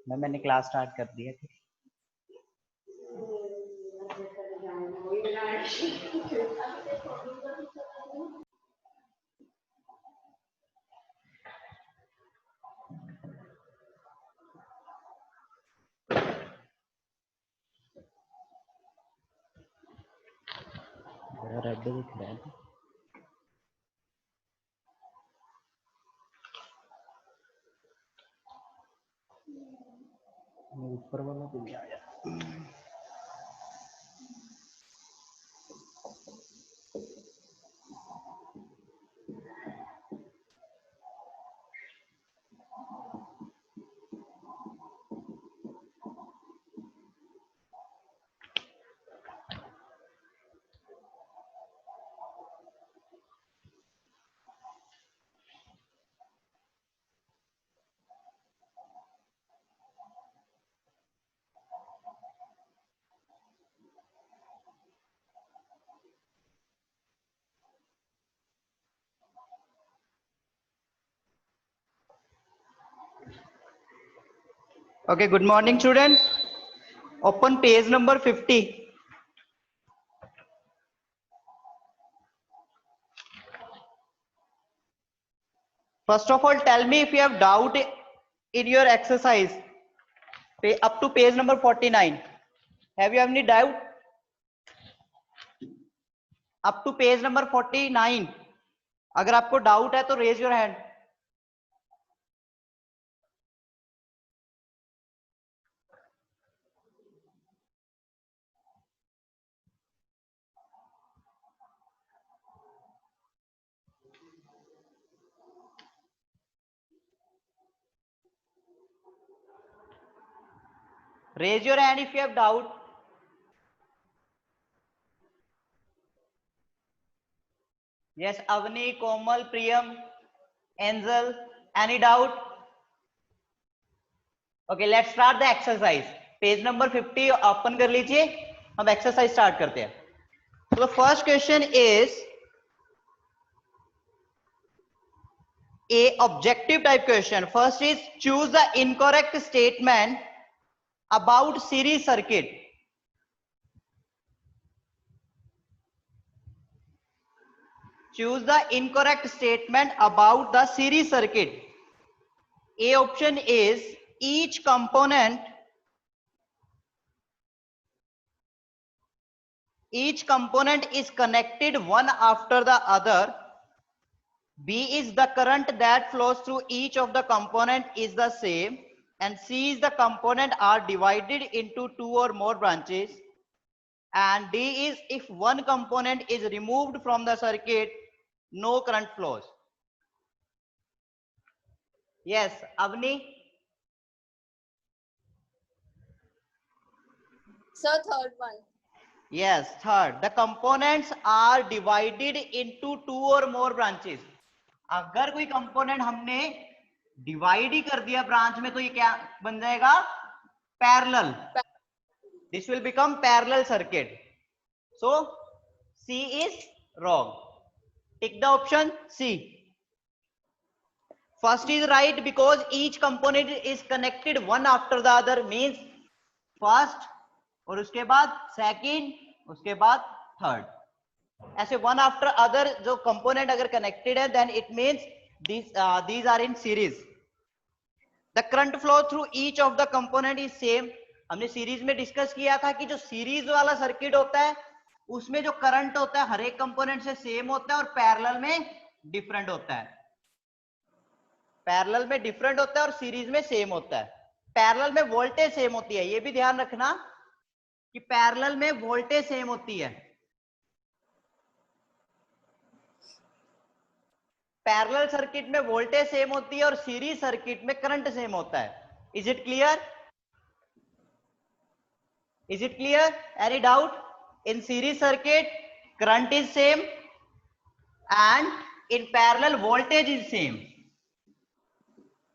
मैंने class start कर दिया थी। रेड दिख रहा है। ऊपर वाला तो नहीं आया। Okay, good morning student. Open page number 50. First of all, tell me if you have doubt in your exercise up to page number 49. Have you any doubt? Up to page number 49. अगर आपको doubt है तो raise your hand. Raise your hand if you have doubt. Yes, Avni, Komal, Priyam, Angel, any doubt? Okay, let's start the exercise. Page number 50 open कर लीजिए, हम exercise start करते हैं. So the first question is a objective type question. First is choose the incorrect statement about series circuit. Choose the incorrect statement about the series circuit. A option is each component is connected one after the other. B is the current that flows through each of the component is the same, and C is the component are divided into two or more branches, and D is if one component is removed from the circuit, no current flows. Yes, Avni? Sir, third one. Yes, third. The components are divided into two or more branches. अगर कोई component हमने divide ही कर दिया branch में तो ये क्या बन जाएगा? Parallel. This will become parallel circuit. So C is wrong. Tick the option C. First is right because each component is connected one after the other, means first और उसके बाद सेकंड, उसके बाद थर्ड, ऐसे वन आफ्टर अदर जो component अगर connected है then it means these are in series. The current flow through each of the component is same. हमने सीरीज में डिस्कस किया था कि जो सीरीज वाला सर्किट होता है उसमें जो करंट होता है हर एक कंपोनेंट से सेम होता है और पैरेलल में डिफरेंट होता है. पैरेलल में डिफरेंट होता है और सीरीज में सेम होता है. पैरेलल में वोल्टेज सेम होती है, ये भी ध्यान रखना कि पैरेलल में वोल्टेज सेम होती है. पैरेलल सर्किट में वोल्टेज सेम होती है और सीरीज सर्किट में करंट सेम होता है. Is it clear? Is it clear? Any doubt? In series circuit current is same and in parallel voltage is same.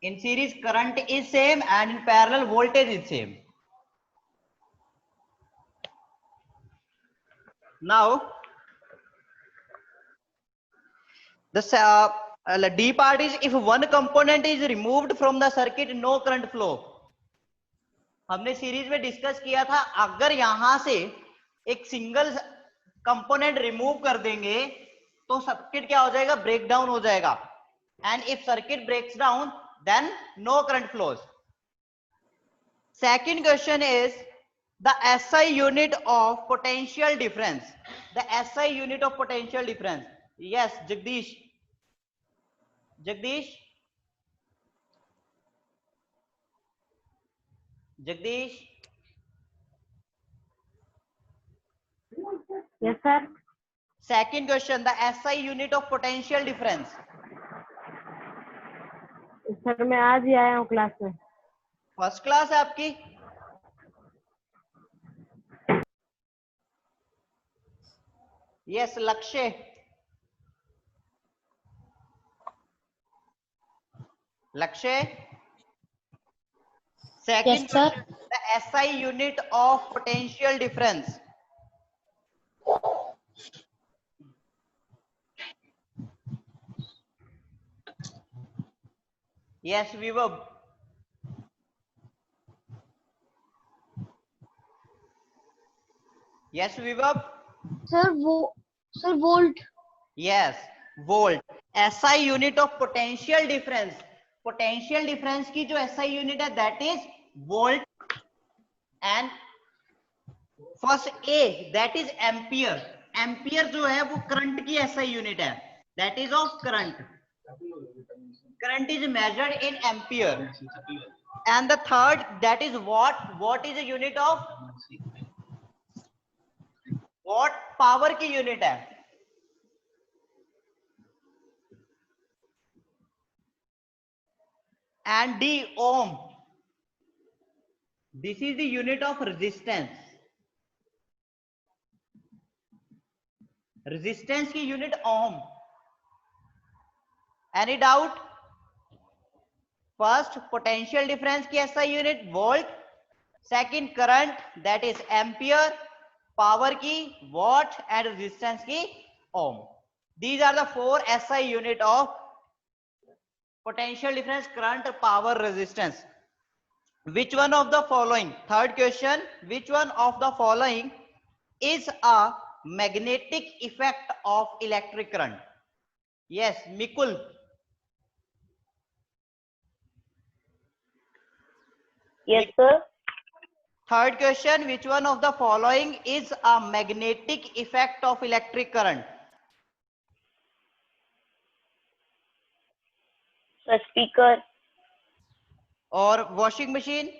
In series current is same and in parallel voltage is same. Now the D part is if one component is removed from the circuit, no current flow. हमने series में discuss किया था, अगर यहां से एक single component remove कर देंगे तो सर्किट क्या हो जाएगा, ब्रेक डाउन हो जाएगा. And if circuit breaks down then no current flows. Second question is the SI unit of potential difference. The SI unit of potential difference. Yes, Jagdish. Jagdish. Jagdish. Yes, sir. Second question, the SI unit of potential difference. Sir मैं आज ही आया हूँ class में. First class है आपकी. Yes, लक्ष्य. लक्ष्य. Second, Yes, sir. the SI unit of potential difference. Yes, Vibhav. Yes, Vibhav. Sir, volt. Yes, volt. SI unit of potential difference. Potential difference की जो SI unit है, that is volt. And first A, that is ampere. Ampere जो है वो current की SI unit है. That is of current. Current is measured in ampere. And the third, that is watt. Watt is a unit of watt, power की unit है. And D, ohm. This is the unit of resistance. Resistance की unit ohm. Any doubt? First, potential difference की SI unit volt. Second, current, that is ampere. Power की watt and resistance की ohm. These are the four SI unit of potential difference, current, power, resistance. Which one of the following? Third question, which one of the following is a magnetic effect of electric current? Yes, Mikul. Yes, sir. Third question, which one of the following is a magnetic effect of electric current? The speaker. Or washing machine?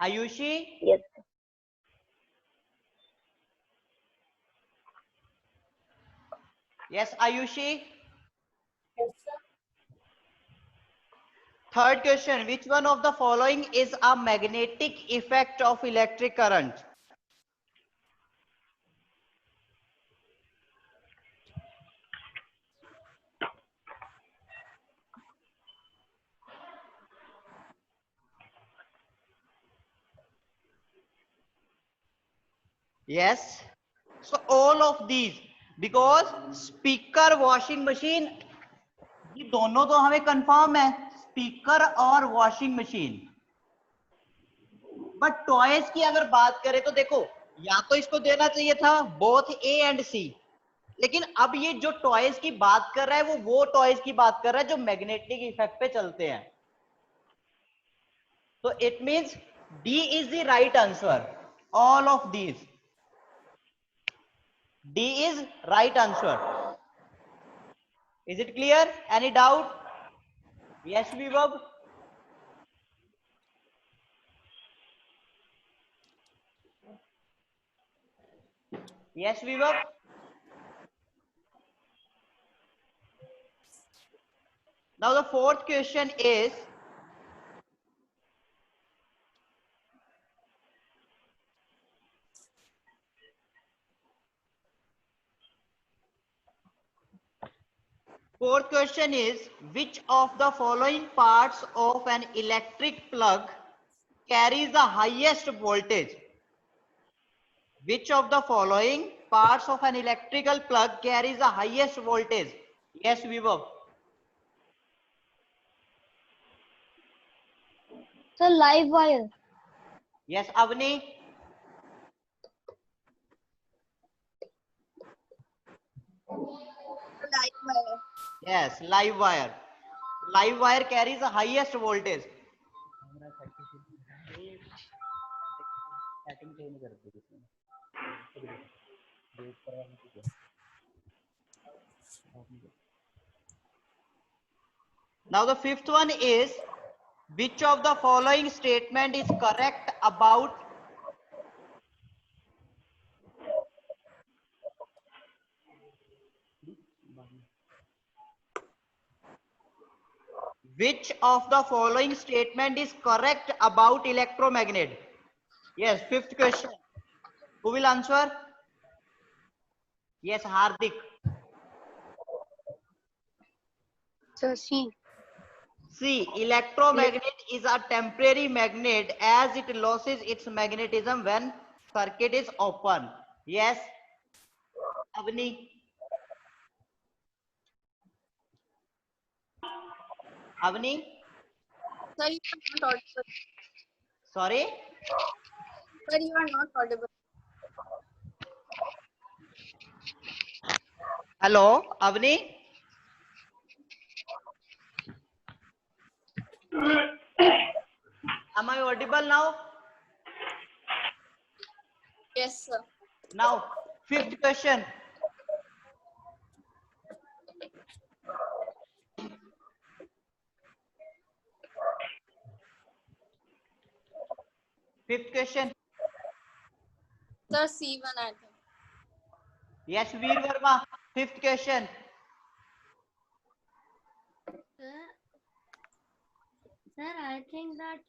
Ayushi? Yes. Yes, Ayushi. Yes, sir. Third question, which one of the following is a magnetic effect of electric current? Yes. So all of these, because speaker, washing machine, ये दोनों तो हमें confirm है, speaker और washing machine. But toys की अगर बात करें तो देखो, या तो इसको देना चाहिए था बोथ ए एंड सी, लेकिन अब ये जो टॉयज की बात कर रहा है वो टॉयज की बात कर रहा है जो मैग्नेटिक इफेक्ट पे चलते हैं. तो it means D is the right answer. All of these, D is right answer. Is it clear? Any doubt? Yes, Vibhav. Yes, Vibhav. Now the fourth question is, which of the following parts of an electric plug carries the highest voltage? Which of the following parts of an electrical plug carries the highest voltage? Yes, Vibhav. Sir, live wire. Yes, Avni. Live wire. Yes, live wire. Live wire carries the highest voltage. Now the fifth one is, which of the following statement is correct about which of the following statement is correct about electromagnet? Yes, fifth question. Who will answer? Yes, Hardik. Sir, C. See, electromagnet is a temporary magnet as it loses its magnetism when circuit is open. Yes, Avni. Avni, Sir, you are not audible. sorry. Sir, you are not audible. Hello, Avni. Am I audible now? Yes, sir. Now, fifth question. Fifth question. Sir, C1, I think. Yes, Veer Verma. Fifth question. Sir, I think that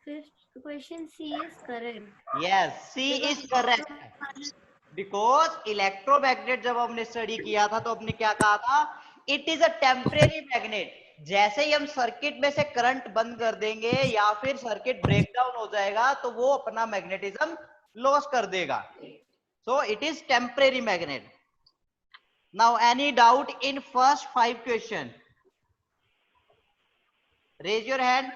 fifth question C is correct. Yes, C is correct. Because electromagnet जब हमने study किया था तो हमने क्या कहा था? It is a temporary magnet. जैसे ही हम सर्किट में से करंट बंद कर देंगे या फिर सर्किट ब्रेकडाउन हो जाएगा तो वो अपना मैग्नेटिज्म लॉस कर देगा. So it is temporary magnet. Now any doubt in first 5 question? Raise your hand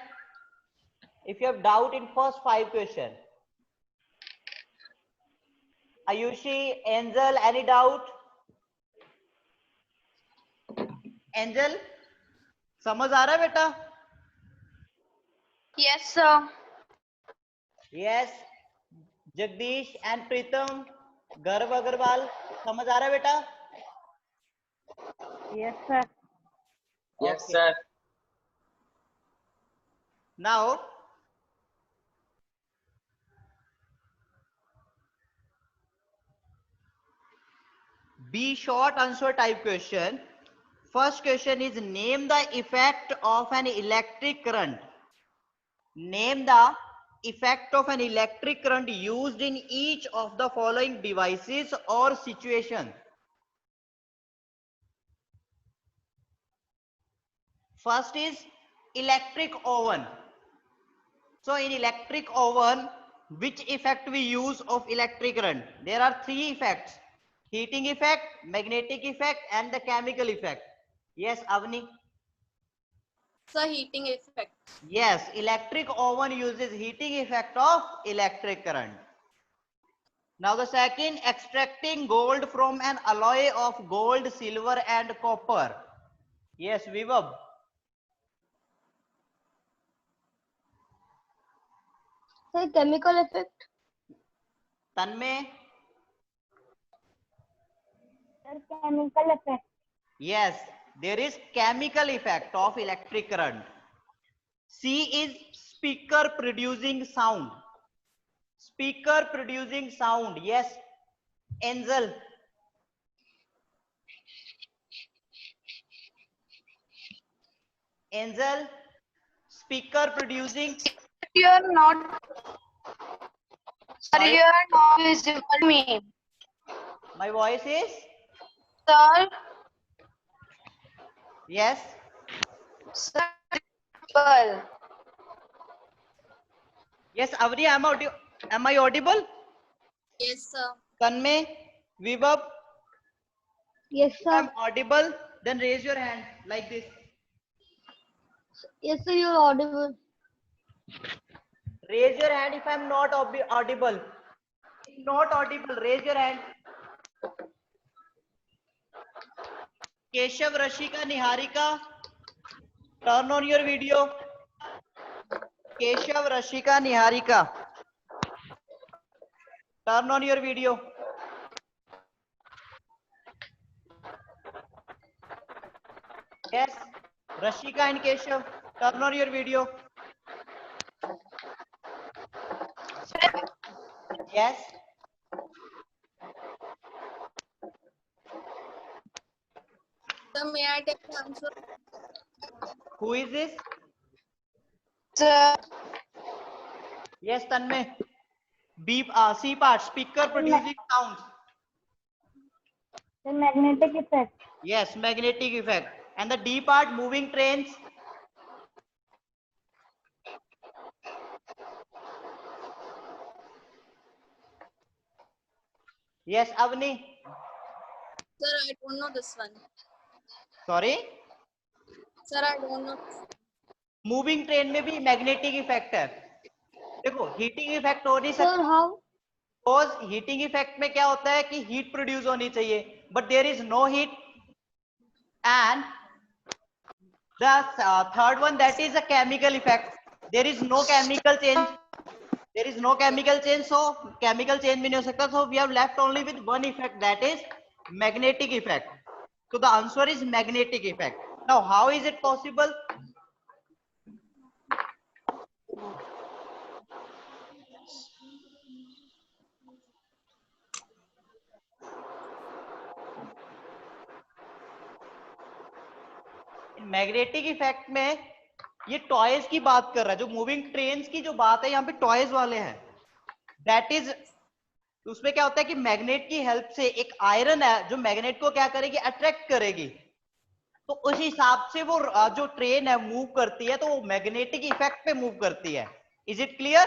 if you have doubt in first 5 question. Ayushi, Angel, any doubt? Angel, समझ आ रहा है बेटा? Yes, sir. Yes. Jagdish and प्रीतम, गर्व अग्रवाल, समझ आ रहा है बेटा? Yes, sir. Yes, Okay. sir. Now, be short answer type question. First question is, name the effect of an electric current. Name the effect of an electric current used in each of the following devices or situation. First is electric oven. So in electric oven, which effect we use of electric current? There are 3 effects: heating effect, magnetic effect, and the chemical effect. Yes, Avni. Sir, heating effect. Yes, electric oven uses heating effect of electric current. Now the second, extracting gold from an alloy of gold, silver, and copper. Yes, Vibhav. Sir, chemical effect. Tanmay. Sir, chemical effect. Yes, there is chemical effect of electric current. C is speaker producing sound. Speaker producing sound. Yes, Angel. Angel, speaker producing. You are not. Sir, Sorry? you are not visible to me. My voice is. Sir, Yes. sir, visible. Yes, Avni, am I audible? Yes, sir. Tanmay, Vibhav, Yes, if sir. I'm audible, then raise your hand like this. Yes, sir. You're audible. Raise your hand if I'm not audible. If not audible, raise your hand. Keshav, Rashika, Niharika, turn on your video. Keshav, Rashika, Niharika, turn on your video. Yes, Rashika and Keshav, turn on your video. Yes. Sir, may I take the answer? Who is this? Sir. Yes, Tanmay. B, C part, speaker producing sounds. The magnetic effect. Yes, magnetic effect. And the D part, moving trains. Yes, Avni. Sir, I don't know this one. Sorry. Sir, I don't know. Moving train में भी magnetic effect है. देखो heating effect हो नहीं Sir, सकता. how? Because heating effect में क्या होता है कि हीट प्रोड्यूस होनी चाहिए, but there is no heat. And the third one, that is a chemical effect. There is no chemical change. There is no chemical change, so chemical change भी नहीं हो सकता. So we have left only with one effect, that is magnetic effect. So the answer is magnetic effect. Now how is it possible? Magnetic effect में ये toys की बात कर रहा है. जो मूविंग ट्रेन्स की जो बात है यहाँ पे टॉयज वाले हैं. दैट इज, उसमें क्या होता है कि मैग्नेट की हेल्प से एक आयरन है जो मैग्नेट को क्या करेगी, अट्रैक्ट करेगी. तो उस हिसाब से वो जो ट्रेन है मूव करती है, तो वो मैग्नेटिक इफेक्ट पे मूव करती है. Is it clear?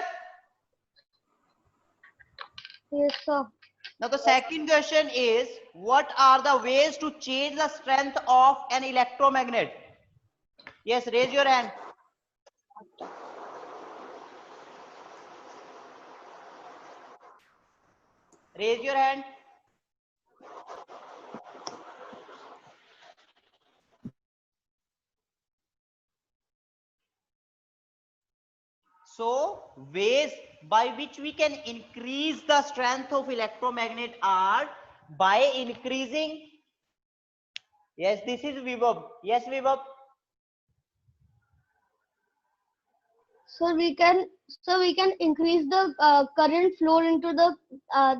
Yes, sir. Now the second question is, what are the ways to change the strength of an electromagnet? Yes, raise your hand. Raise your hand. So ways by which we can increase the strength of electromagnet are by increasing. Yes, this is Vibhav. Yes, Vibhav. So we can increase the current flow into the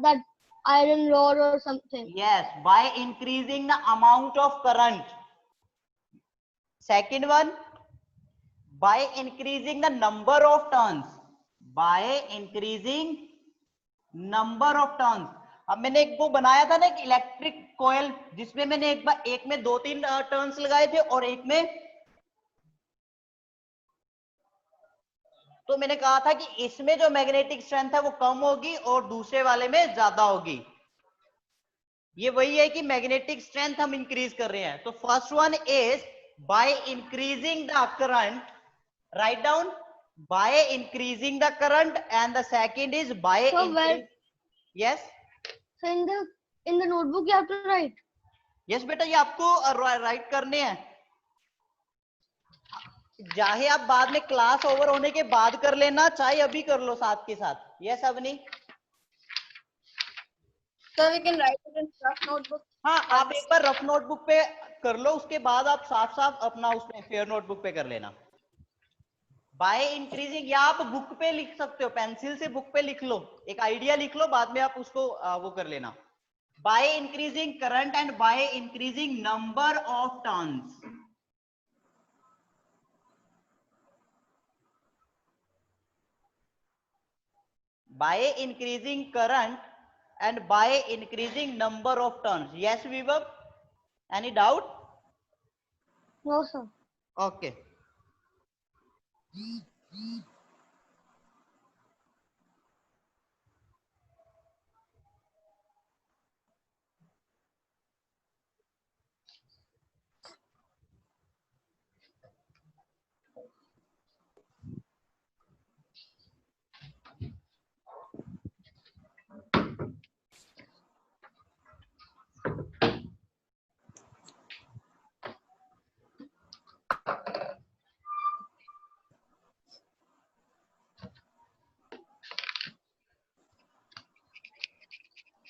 that iron rod or something. Yes, by increasing the amount of current. Second one, by increasing the number of turns. By increasing number of turns. अब मैंने एक वो बनाया था ना, एक electric coil, जिसमें मैंने एक में 2-3 टर्न्स लगाए थे और एक में, तो मैंने कहा था कि इसमें जो मैग्नेटिक स्ट्रेंथ है वो कम होगी और दूसरे वाले में ज्यादा होगी. ये वही है कि मैग्नेटिक स्ट्रेंथ हम इंक्रीज कर रहे हैं. तो first one is by increasing the current. Write down, by increasing the current. And the second is by So yes so in the notebook you have to write. Yes बेटा, ये आपको right करने हैं. चाहे आप बाद में क्लास ओवर होने के बाद कर लेना, चाहे अभी कर लो साथ के साथ. Yes Avni. Sir, we can write it in rough notebook. हाँ, आप एक बार रफ नोटबुक पे कर लो, उसके बाद आप साफ साफ अपना उसमें फेयर नोटबुक पे कर लेना. बाय इंक्रीजिंग, या आप बुक पे लिख सकते हो, पेंसिल से बुक पे लिख लो, एक आइडिया लिख लो, बाद में आप उसको वो कर लेना. By increasing current and by increasing number of turns. By increasing current and by increasing number of turns. Yes, Vibhav? Any doubt? No, sir. Okay.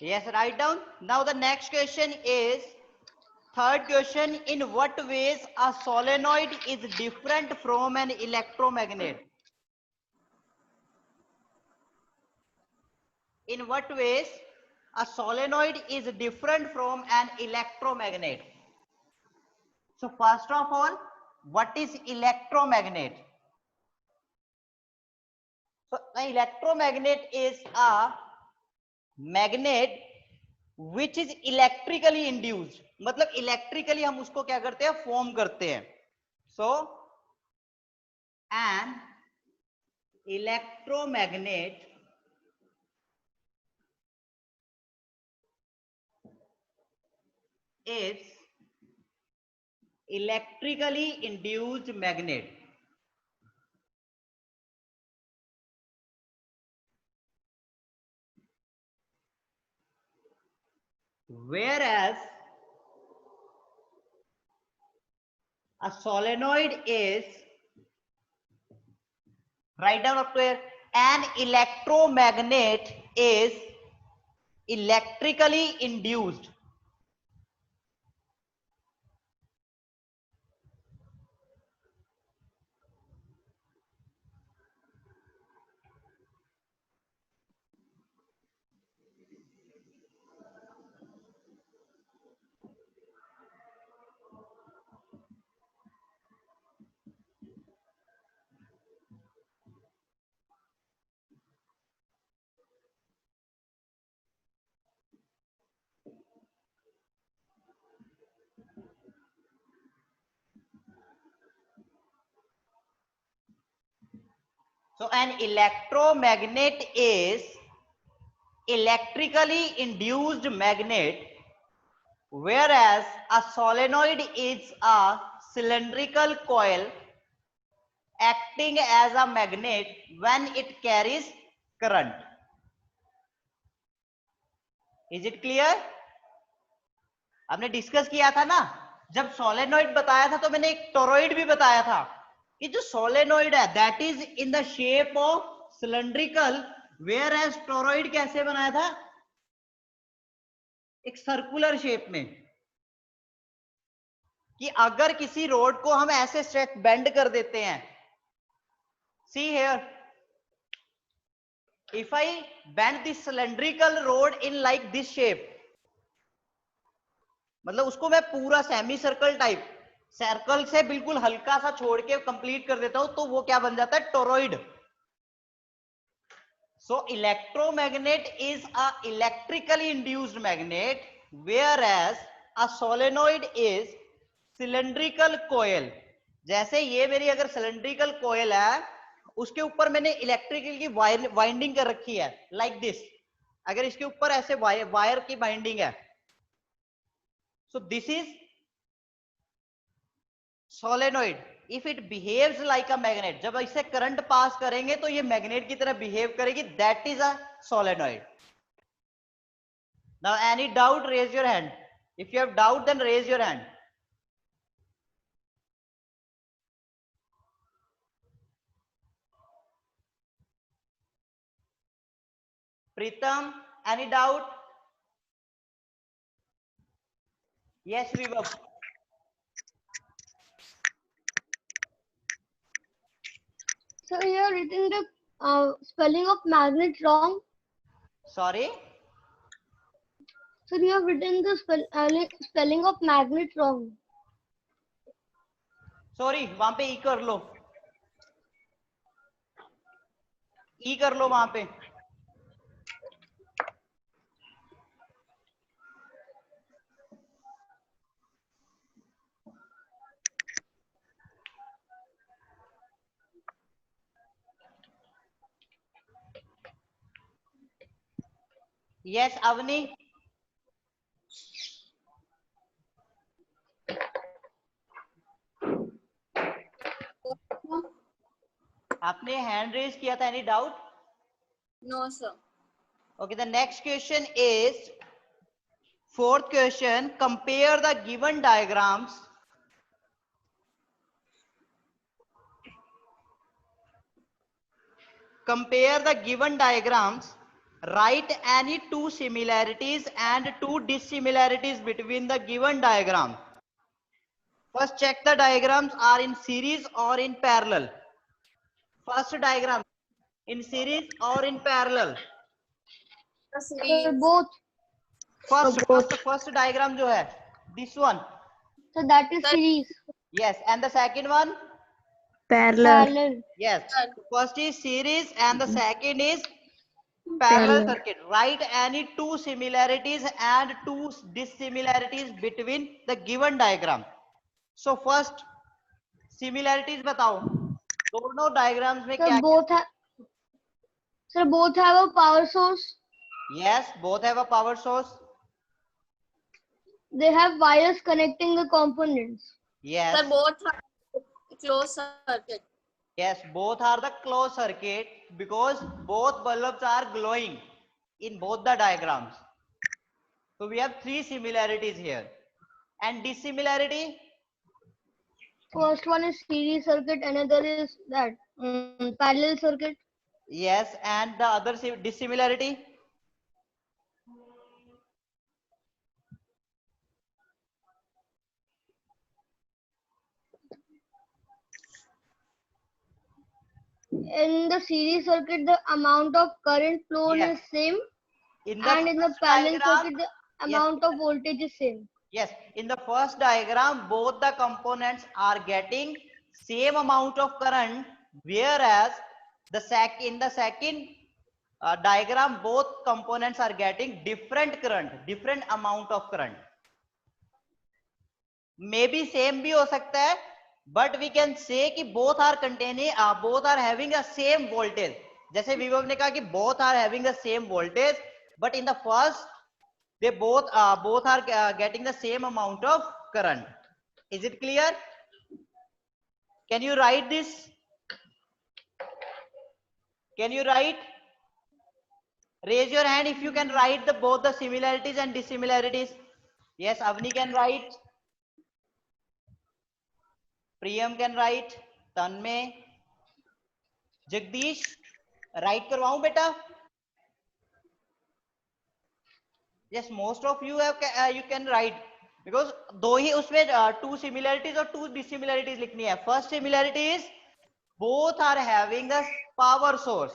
Yes, write down. Now the next question is third question. In what ways a solenoid is different from an electromagnet? In what ways a solenoid is different from an electromagnet? So first of all, what is electromagnet? So the electromagnet is a magnet which is electrically induced. मतलब electrically हम उसको क्या करते हैं, form करते हैं. So an electromagnet is electrically induced magnet. Whereas a solenoid is, write down up to here, an electromagnet is electrically induced. So an electromagnet is electrically induced magnet, whereas a solenoid is a cylindrical coil acting as a magnet when it carries current. Is it clear? आपने discuss किया था ना, जब solenoid बताया था तो मैंने एक टोरॉइड भी बताया था कि जो सोलेनॉइड है that is in the shape of cylindrical, whereas toroid कैसे बनाया था, एक सर्कुलर शेप में. कि अगर किसी रोड को हम ऐसे स्ट्रेच बेंड कर देते हैं, see here, if I bend this cylindrical road in like this shape, मतलब उसको मैं पूरा सेमी सर्कल टाइप, सर्कल से बिल्कुल हल्का सा छोड़ के कंप्लीट कर देता हूं, तो वो क्या बन जाता है, toroid. So electromagnet is a electrically induced magnet, whereas a solenoid is cylindrical coil. जैसे ये मेरी अगर सिलेंड्रिकल कोयल है, उसके ऊपर मैंने इलेक्ट्रिकल की वाइंडिंग कर रखी है लाइक दिस. अगर इसके ऊपर ऐसे वायर की बाइंडिंग है, so this is solenoid. If it behaves like a magnet, जब इसे करंट पास करेंगे तो ये मैग्नेट की तरह बिहेव करेगी, that is a solenoid. Now any doubt, raise your hand. If you have doubt, then raise your hand. Pritam, any doubt? Yes, Vibhav. So you are written the spelling of magnet wrong. Sorry. So you have written the spelling of magnet wrong. Sorry, वहां पे ई कर लो, ई कर लो वहां पे. Yes, Avni. आपने hand raise किया था, any doubt? No, sir. Okay, the next question is fourth question. Compare the given diagrams. Compare the given diagrams write any two similarities and two dissimilarities between the given diagram. First, check the diagrams are in series or in parallel. First diagram in series or in parallel. The Sir, series. both. First diagram जो है, this one. So that is Sir, series. Yes, and the second one. Parallel. Yes, Sir. first is series and the second is parallel circuit. Write any two similarities and two dissimilarities between the given diagram. So first similarities बताओ, दोनों diagrams में Sir, क्या? both have a power source. Yes, both have a power source. They have wires connecting the components. Yes. Sir, both are closed circuit. Yes, both are the closed circuit because both bulbs are glowing in both the diagrams. So we have three similarities here. And dissimilarity? First one is series circuit, another is that parallel circuit. Yes, and the other dissimilarity? In the series circuit, the amount of current flown Yes. is same, In the and in the first parallel diagram, circuit, the yes, amount of voltage is same. yes, in the first diagram, both the components are getting same amount of current, whereas in the second diagram, both components are getting different current, different amount of current. Maybe same भी हो सकता है, but we can say कि both are containing, both are having a same voltage. जैसे विभव ने कहा कि both are having the same voltage, but in the first they both are getting the same amount of current. Is it clear? Can you write this? Can you write? Raise your hand if you can write both the similarities and dissimilarities. Yes, Avni can write. Priyam can write. Tanmay. Jagdish, write करवाऊं बेटा? Yes, most of you you can write because दो ही उसमें two similarities और two dissimilarities लिखनी है. First similarity is both are having a power source.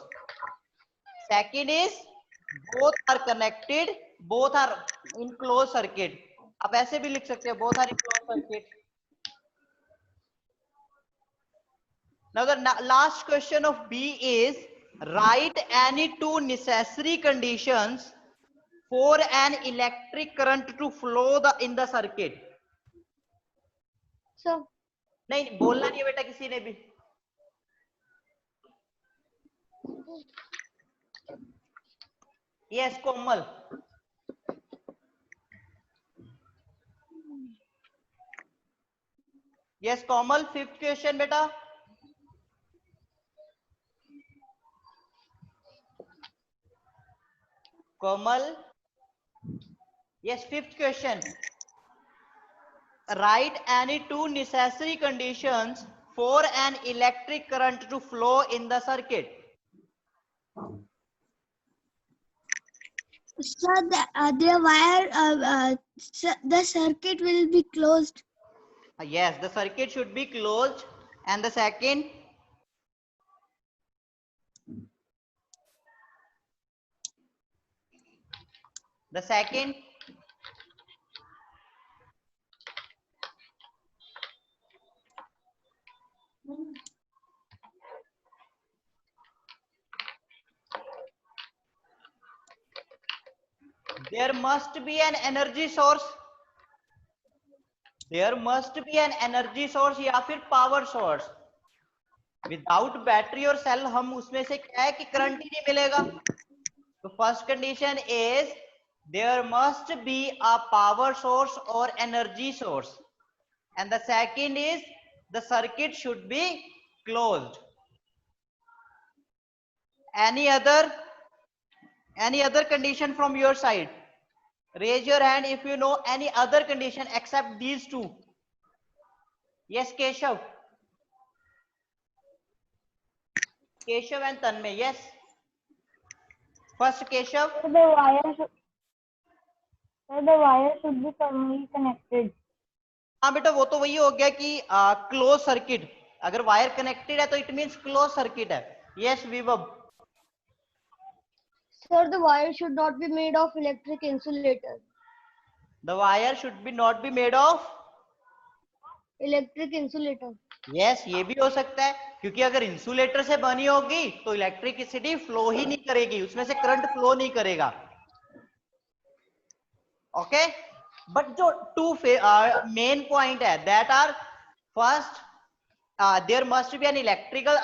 Second is both are connected, both are in closed circuit. आप ऐसे भी लिख सकते हो, both are in closed circuit. Now the last question of B is write any two necessary conditions for an electric current to flow in the circuit. So, नहीं बोलना नहीं है बेटा किसी ने भी. Yes, Komal. Yes, Komal, fifth question बेटा. Komal. Yes, fifth question. Write any two necessary conditions for an electric current to flow in the circuit. Sir, the circuit will be closed. Yes, the circuit should be closed. And the second? The second? There must be an energy source. There must be an energy source या फिर power source. Without battery और cell हम उसमें से क्या है कि current ही नहीं मिलेगा. So first condition is there must be a power source or energy source. And the second is the circuit should be closed. Any other condition from your side? Raise your hand if you know any other condition except these two. Yes, Keshav. Keshav and Tanmay, yes. First Keshav, The wire should be firmly connected. हाँ बेटा वो तो वही हो गया कि close circuit, अगर wire connected है तो इट मींस क्लोज सर्किट है। यस विभव। Sir, the wire should not be made of electric insulator. The wire should B not be made of, Electric insulator. Yes ये भी हो सकता है, क्योंकि अगर इंसुलेटर से बनी होगी तो इलेक्ट्रिसिटी फ्लो ही नहीं करेगी, उसमें से करंट फ्लो नहीं करेगा। ओके, बट जो टू मेन पॉइंट है that are, first there must be an electrical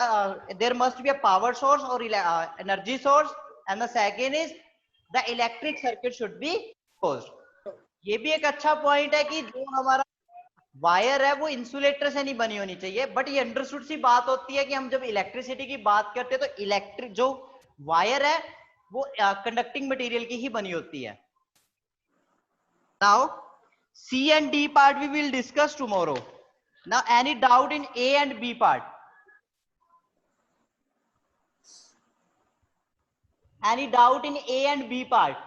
there must be a power source or energy source, and the second is the electric circuit should be closed. ये भी एक अच्छा point है कि जो हमारा wire है वो इंसुलेटर से नहीं बनी होनी चाहिए, बट ये अंडरस्टूड सी बात होती है कि हम जब इलेक्ट्रिसिटी की बात करते हैं तो इलेक्ट्रिक जो वायर है वो कंडक्टिंग मटेरियल की ही बनी होती है। Now C and D part we will discuss tomorrow. Now any doubt in A and B part? Any doubt in A and B part?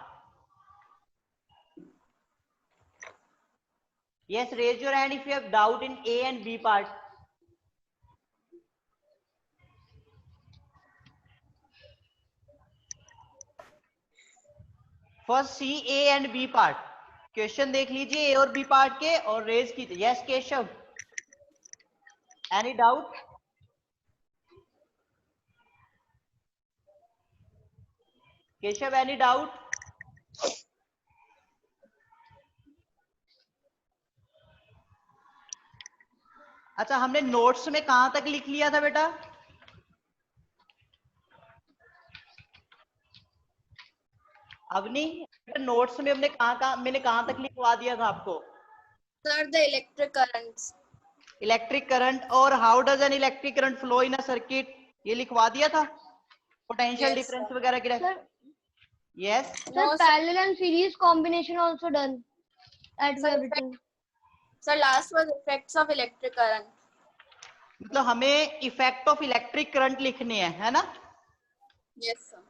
Yes, raise your hand if you have doubt in A and B part. First C, A and B part. Question देख लीजिए A और B part के और raise कीजिए। Yes Keshav, any doubt? Keshav any doubt? अच्छा, हमने notes में कहां तक लिख लिया था बेटा? अवनी, नोट्स में हमने मैंने कहां तक लिखवा दिया था आपको? Sir, the electric currents. Electric current और how does an electric current flow in a circuit, ये लिखवा दिया था। Potential Yes, difference sir. वगैरह की। Sir, yes sir, No, sir. parallel and series combination also done. That we Sir, have written. Sir, last was effects of electric current. मतलब हमें effect of electric current लिखने हैं, है ना? Yes, sir.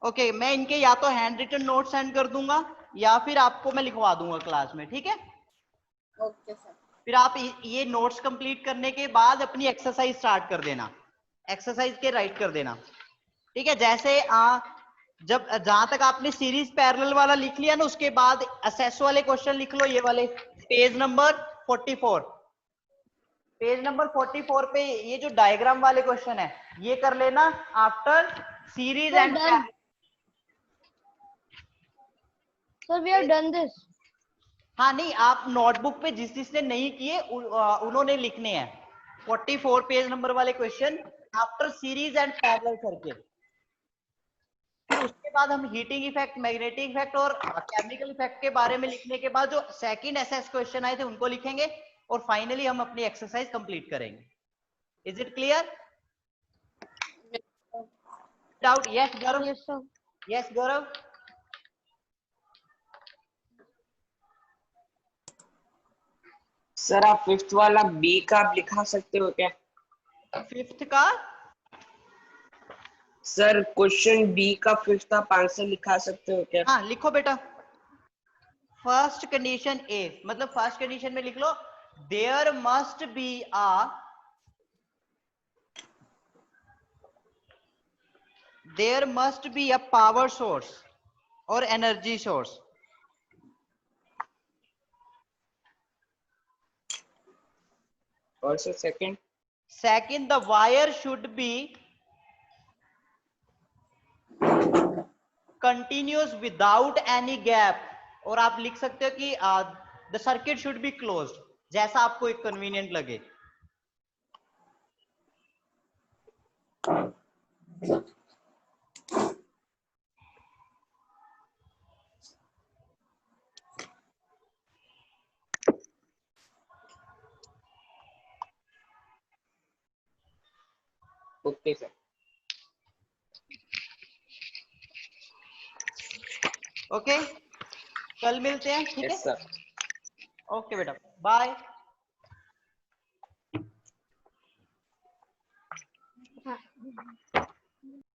Okay मैं इनके या तो हैंड रिटन नोट सेंड कर दूंगा या फिर आपको मैं लिखवा दूंगा क्लास में, ठीक है? Okay, sir. फिर आप ये नोट्स कंप्लीट करने के बाद अपनी एक्सरसाइज स्टार्ट कर देना, एक्सरसाइज के राइट कर देना, ठीक है? जैसे जब जहां तक आपने सीरीज पैरेलल वाला लिख लिया ना, उसके बाद असेस वाले क्वेश्चन लिख लो, ये वाले पेज नंबर 44। पेज नंबर 44 पे ये जो डायग्राम वाले क्वेश्चन है ये कर लेना after series Sir, and. done. Sir, we have done this. हाँ नहीं, आप नोटबुक पे जिसने नहीं किए उन्होंने लिखने हैं 44 पेज नंबर वाले question after series and parallel circuit. फिर उसके बाद हम हीटिंग इफेक्ट, मैग्नेटिक इफेक्ट और केमिकल इफेक्ट के बारे में लिखने के बाद जो सेकंड एसएस क्वेश्चन आए थे उनको लिखेंगे और फाइनली हम अपनी एक्सरसाइज कंप्लीट करेंगे। Is it clear? Doubt? Yes Gaurav. Yes, sir. Yes Gaurav. Sir आप फिफ्थ वाला बी का आप लिखा सकते हो क्या? फिफ्थ का? सर क्वेश्चन बी का फिफ्थ आप आंसर लिखा सकते हो क्या? हाँ लिखो बेटा। फर्स्ट कंडीशन ए, मतलब फर्स्ट कंडीशन में लिख लो there must be a power source और एनर्जी सोर्स। और sir second the wire should be continuous without any gap, और आप लिख सकते हो कि the circuit should be closed, जैसा आपको एक कन्वीनियंट लगे। Okay sir. ओके कल मिलते हैं, ठीक है? Yes sir. ओके बेटा, बाय। हाँ.